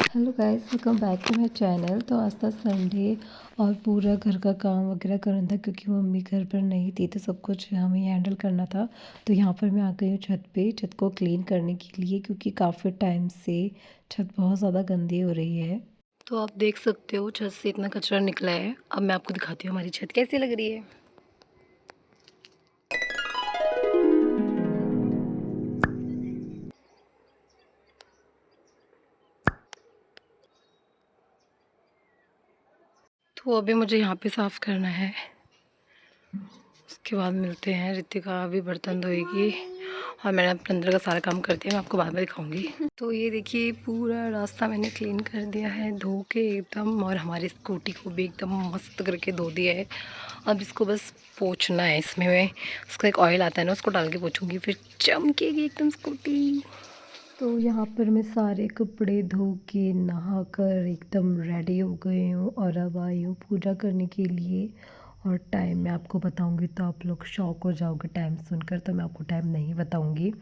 Hello guys, welcome back to my channel. तो आज था संडे और पूरा घर का काम वगैरह करना था क्योंकि मम्मी घर पर नहीं थी, तो सब कुछ हमें हैंडल करना था। तो यहाँ पर मैं आ गई हूँ छत पे, छत को क्लीन करने के लिए, क्योंकि काफ़ी टाइम से छत बहुत ज़्यादा गंदी हो रही है। तो आप देख सकते हो छत से इतना कचरा निकला है। अब मैं आपको दिखाती हूँ हमारी छत कैसी लग रही है। तो अभी मुझे यहाँ पे साफ़ करना है, उसके बाद मिलते हैं। रितिका अभी बर्तन धोएगी और मैंने अपने अंदर का सारा काम कर दिया, मैं आपको बाद में दिखाऊंगी। तो ये देखिए पूरा रास्ता मैंने क्लीन कर दिया है धो के एकदम, और हमारी स्कूटी को भी एकदम मस्त करके धो दिया है। अब इसको बस पोंछना है। इसमें मैं उसका एक ऑयल आता है ना, उसको डाल के पोंछूंगी, फिर चमकेगी एकदम स्कूटी। तो यहाँ पर मैं सारे कपड़े धो के नहा कर एकदम रेडी हो गई हूँ और अब आई हूँ पूजा करने के लिए। और टाइम मैं आपको बताऊँगी तो आप लोग शॉक हो जाओगे टाइम सुनकर, तो मैं आपको टाइम नहीं बताऊँगी।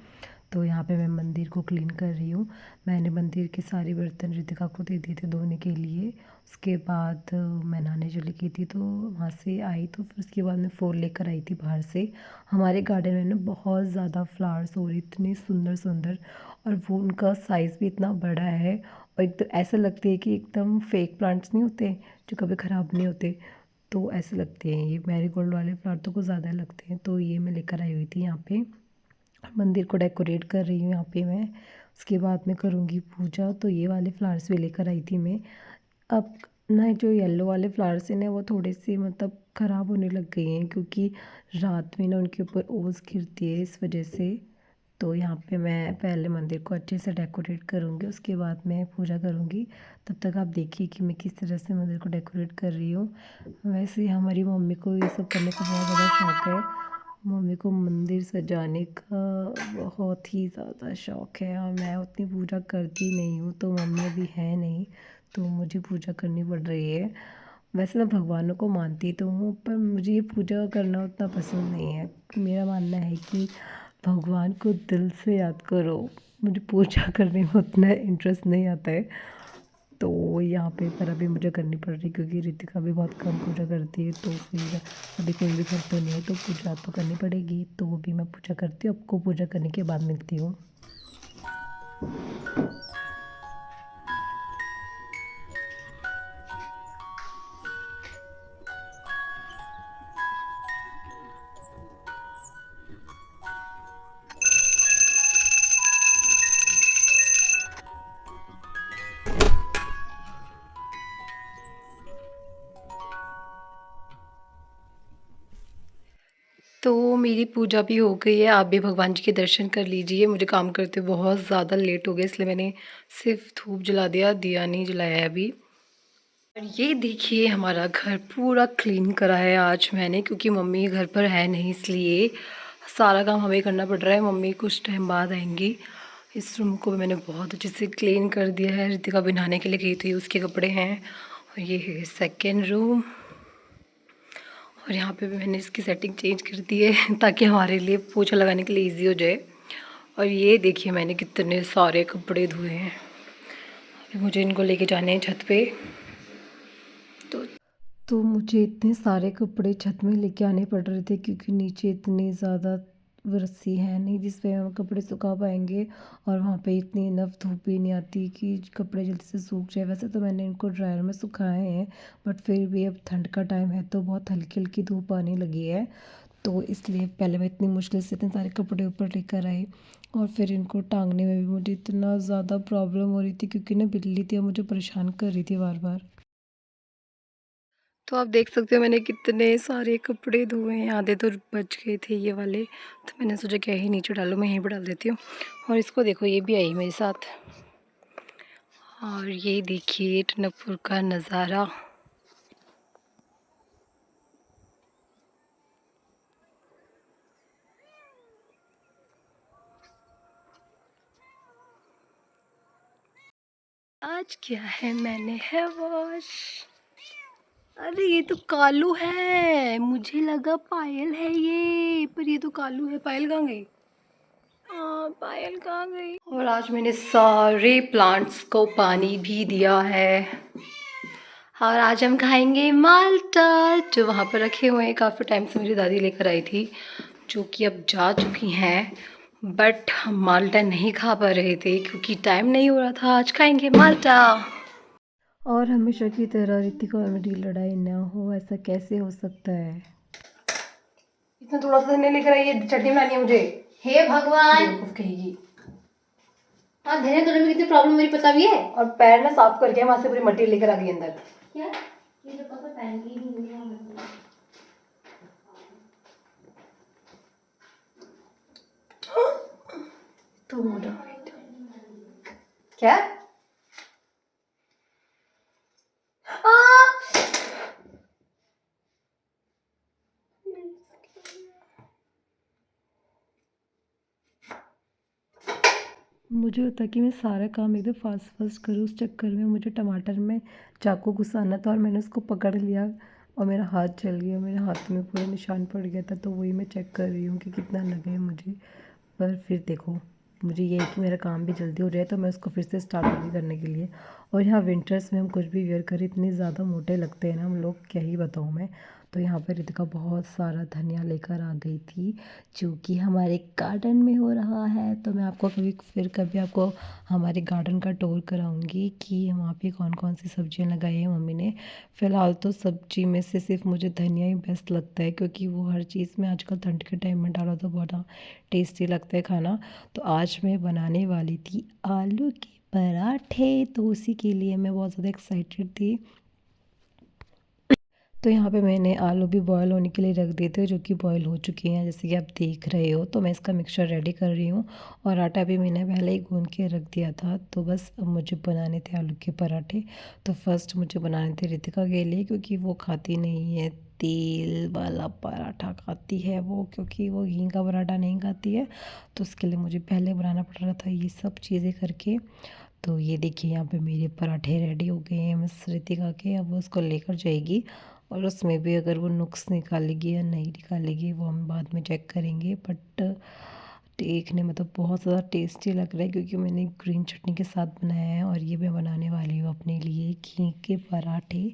तो यहाँ पे मैं मंदिर को क्लीन कर रही हूँ। मैंने मंदिर के सारे बर्तन रितिका को दे दिए थे धोने के लिए। उसके बाद मैं नहाने चली गई थी, तो वहाँ से आई तो फिर उसके बाद मैं फूल लेकर आई थी बाहर से। हमारे गार्डन में ना बहुत ज़्यादा फ्लावर्स हो रही, इतने सुंदर सुंदर, और वो उनका साइज़ भी इतना बड़ा है। और एक तो ऐसा लगते है कि एकदम फेक प्लांट्स नहीं होते जो कभी ख़राब नहीं होते, तो ऐसे लगते हैं। ये मैरीगोल्ड वाले फ्लावर तो कुछ ज़्यादा लगते हैं। तो ये मैं लेकर आई हुई थी यहाँ पे, मंदिर को डेकोरेट कर रही हूँ यहाँ पे मैं। उसके बाद मैं करूँगी पूजा। तो ये वाले फ्लावर्स भी लेकर आई थी मैं। अब ना जो येलो वाले फ्लावर्स हैं ना, वो थोड़े से मतलब ख़राब होने लग गए हैं, क्योंकि रात में ना उनके ऊपर ओस गिरती है इस वजह से। तो यहाँ पे मैं पहले मंदिर को अच्छे से डेकोरेट करूँगी, उसके बाद मैं पूजा करूँगी। तब तक आप देखिए कि मैं किस तरह से मंदिर को डेकोरेट कर रही हूँ। वैसे हमारी मम्मी को ये सब करने का बहुत ज़्यादा शौक़ है। मम्मी को मंदिर सजाने का बहुत ही ज़्यादा शौक़ है, और मैं उतनी पूजा करती नहीं हूँ, तो मम्मी अभी है नहीं तो मुझे पूजा करनी पड़ रही है। वैसे मैं भगवानों को मानती तो हूँ, पर मुझे ये पूजा करना उतना पसंद नहीं है। मेरा मानना है कि भगवान को दिल से याद करो, मुझे पूजा करने में उतना इंटरेस्ट नहीं आता है। तो यहाँ पे पर अभी मुझे करनी पड़ रही, क्योंकि रितिका भी बहुत कम पूजा करती है, तो फिर अभी कोई भी घर तो नहीं है, तो पूजा तो करनी पड़ेगी। तो वो भी मैं पूजा करती हूँ, आपको पूजा करने के बाद मिलती हूँ। तो मेरी पूजा भी हो गई है, आप भी भगवान जी के दर्शन कर लीजिए। मुझे काम करते बहुत ज़्यादा लेट हो गया, इसलिए मैंने सिर्फ धूप जला दिया, दिया नहीं जलाया है अभी। और ये देखिए हमारा घर पूरा क्लीन करा है आज मैंने, क्योंकि मम्मी घर पर है नहीं, इसलिए सारा काम हमें करना पड़ रहा है। मम्मी कुछ टाइम बाद आएंगी। इस रूम को भी मैंने बहुत अच्छे से क्लीन कर दिया है। रितिका भी नहाने के लिए गई थी, उसके कपड़े हैं। और ये है सेकेंड रूम, और यहाँ पे भी मैंने इसकी सेटिंग चेंज कर दी है ताकि हमारे लिए पोछा लगाने के लिए इजी हो जाए। और ये देखिए मैंने कितने सारे कपड़े धोए हैं। अभी मुझे इनको लेके जाने हैं छत पे। तो मुझे इतने सारे कपड़े छत में लेके आने पड़ रहे थे, क्योंकि नीचे इतनी ज़्यादा रस्सी है नहीं जिस पे हम कपड़े सुखा पाएंगे, और वहाँ पे इतनी इनफ धूप भी नहीं आती कि कपड़े जल्दी से सूख जाए। वैसे तो मैंने इनको ड्रायर में सुखाए हैं, बट फिर भी अब ठंड का टाइम है तो बहुत हल्की हल्की धूप आने लगी है। तो इसलिए पहले मैं इतनी मुश्किल से इतने सारे कपड़े ऊपर लेकर आई, और फिर इनको टांगने में भी मुझे इतना ज़्यादा प्रॉब्लम हो रही थी, क्योंकि ना बिल्ली थी और मुझे परेशान कर रही थी बार बार। तो आप देख सकते हो मैंने कितने सारे कपड़े धोए हैं, आधे तो बच गए थे ये वाले, तो मैंने सोचा क्या ही नीचे डालूँ, मैं यहीं पर डाल देती हूँ। और इसको देखो, ये भी आई मेरे साथ। और ये देखिए टनकपुर का नज़ारा। आज क्या है मैंने है वॉश। अरे ये तो कालू है, मुझे लगा पायल है ये, पर ये तो कालू है। पायल कहाँ गई? पायल कहाँ गई? और आज मैंने सारे प्लांट्स को पानी भी दिया है। और आज हम खाएंगे माल्टा जो वहाँ पर रखे हुए हैं, काफ़ी टाइम से मेरी दादी लेकर आई थी, जो कि अब जा चुकी हैं। बट हम माल्टा नहीं खा पा रहे थे क्योंकि टाइम नहीं हो रहा था। आज खाएंगे माल्टा। और हमेशा की तरह रितिका और मेरी लड़ाई ना हो, ऐसा कैसे हो सकता है? इतना थोड़ा सा धनिया लेकर आई है, चटनी बनानी है मुझे। हे भगवान, बेवकूफ कहेगी। हाँ धनिया तोड़ने में कितनी प्रॉब्लम मेरी पता भी है। और पैर ना साफ करके वहां से पूरी मट्टी लेकर आ गई अंदर। क्या ये तो पता पहन की नहीं हुई है। तो मोटा क्या मुझे होता कि मैं सारा काम एकदम फास्ट फास्ट करूँ, उस चक्कर में मुझे टमाटर में चाकू घुसाना था और मैंने उसको पकड़ लिया और मेरा हाथ जल गया, मेरे हाथ में पूरा निशान पड़ गया था। तो वही मैं चेक कर रही हूँ कि कितना लगे मुझे। पर फिर देखो, मुझे ये है कि मेरा काम भी जल्दी हो जाए तो मैं उसको फिर से स्टार्ट भी करने के लिए। और यहाँ विंटर्स में हम कुछ भी वेयर करें इतने ज़्यादा मोटे लगते हैं ना हम लोग, क्या ही बताऊँ मैं। तो यहाँ पर रितिका बहुत सारा धनिया लेकर आ गई थी जो कि हमारे गार्डन में हो रहा है। तो मैं आपको कभी आपको हमारे गार्डन का टूर कराऊंगी कि वहाँ पे कौन कौन सी सब्जियाँ लगाई हैं मम्मी ने। फ़िलहाल तो सब्जी में से सिर्फ मुझे धनिया ही बेस्ट लगता है क्योंकि वो हर चीज़ में आजकल ठंड के टाइम में डालो तो बहुत टेस्टी लगता है खाना। तो आज मैं बनाने वाली थी आलू के पराठे, तो उसी के लिए मैं बहुत ज़्यादा एक्साइटेड थी। तो यहाँ पे मैंने आलू भी बॉयल होने के लिए रख दिए थे जो कि बॉयल हो चुके हैं जैसे कि आप देख रहे हो। तो मैं इसका मिक्सचर रेडी कर रही हूँ और आटा भी मैंने पहले ही गूंद के रख दिया था। तो बस अब मुझे बनाने थे आलू के पराठे। तो फर्स्ट मुझे बनाने थे रितिका के लिए क्योंकि वो खाती नहीं है तेल वाला पराठा, खाती है वो क्योंकि वो घी का पराठा नहीं खाती है। तो उसके लिए मुझे पहले बनाना पड़ रहा था ये सब चीज़ें करके। तो ये देखिए यहाँ पे मेरे पराठे रेडी हो गए हैं मिस रितिका के। अब वो उसको लेकर जाएगी और उसमें भी अगर वो नुक्स निकालेगी या नहीं निकालेगी वो हम बाद में चेक करेंगे। बट देखने में तो बहुत ज़्यादा टेस्टी लग रहा है क्योंकि मैंने ग्रीन चटनी के साथ बनाया है और ये मैं बनाने वाली हूँ अपने लिए घी के पराठे।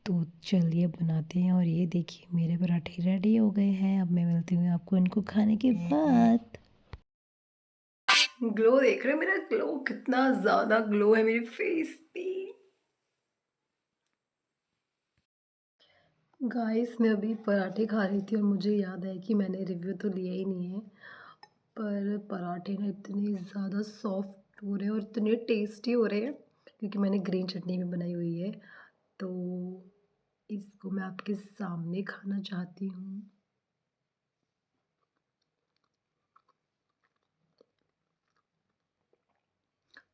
तो चलिए बनाते हैं। और ये देखिए मेरे पराठे रेडी हो गए हैं। अब मैं मिलती हूँ आपको इनको खाने के बाद। ग्लो देख रहे हो मेरा, ग्लो कितना ज़्यादा ग्लो है मेरे फेस पे। गाइस मैं अभी पराठे खा रही थी और मुझे याद है कि मैंने रिव्यू तो लिया ही नहीं है, पर पराठे ना इतने ज़्यादा सॉफ्ट हो रहे हैं और इतने टेस्टी हो रहे हैं क्योंकि मैंने ग्रीन चटनी भी बनाई हुई है। तो इसको मैं आपके सामने खाना चाहती हूँ।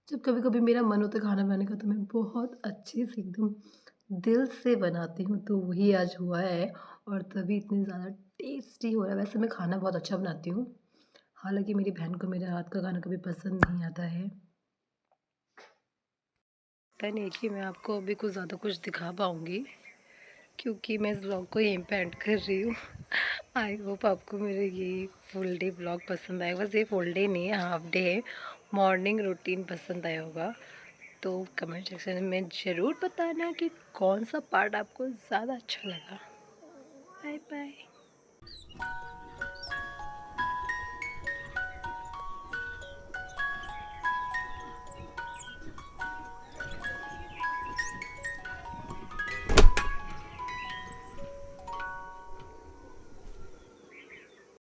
जब कभी कभी मेरा मन होता है खाना बनाने का तो मैं बहुत अच्छे से एकदम दिल से बनाती हूँ, तो वही आज हुआ है और तभी इतनी ज़्यादा टेस्टी हो रहा है। वैसे मैं खाना बहुत अच्छा बनाती हूँ, हालांकि मेरी बहन को मेरे हाथ का खाना कभी पसंद नहीं आता है। पता नहीं कि मैं आपको अभी कुछ ज़्यादा कुछ दिखा पाऊँगी क्योंकि मैं इस व्लॉग को यहीं पे एंड कर रही हूँ। आई होप आपको मेरे ये फुल डे व्लॉग पसंद आएगा। बस ये फुल डे नहीं है, हाफ डे है, मॉर्निंग रूटीन पसंद आया होगा। तो कमेंट सेक्शन में ज़रूर बताना कि कौन सा पार्ट आपको ज़्यादा अच्छा लगा। Bye bye.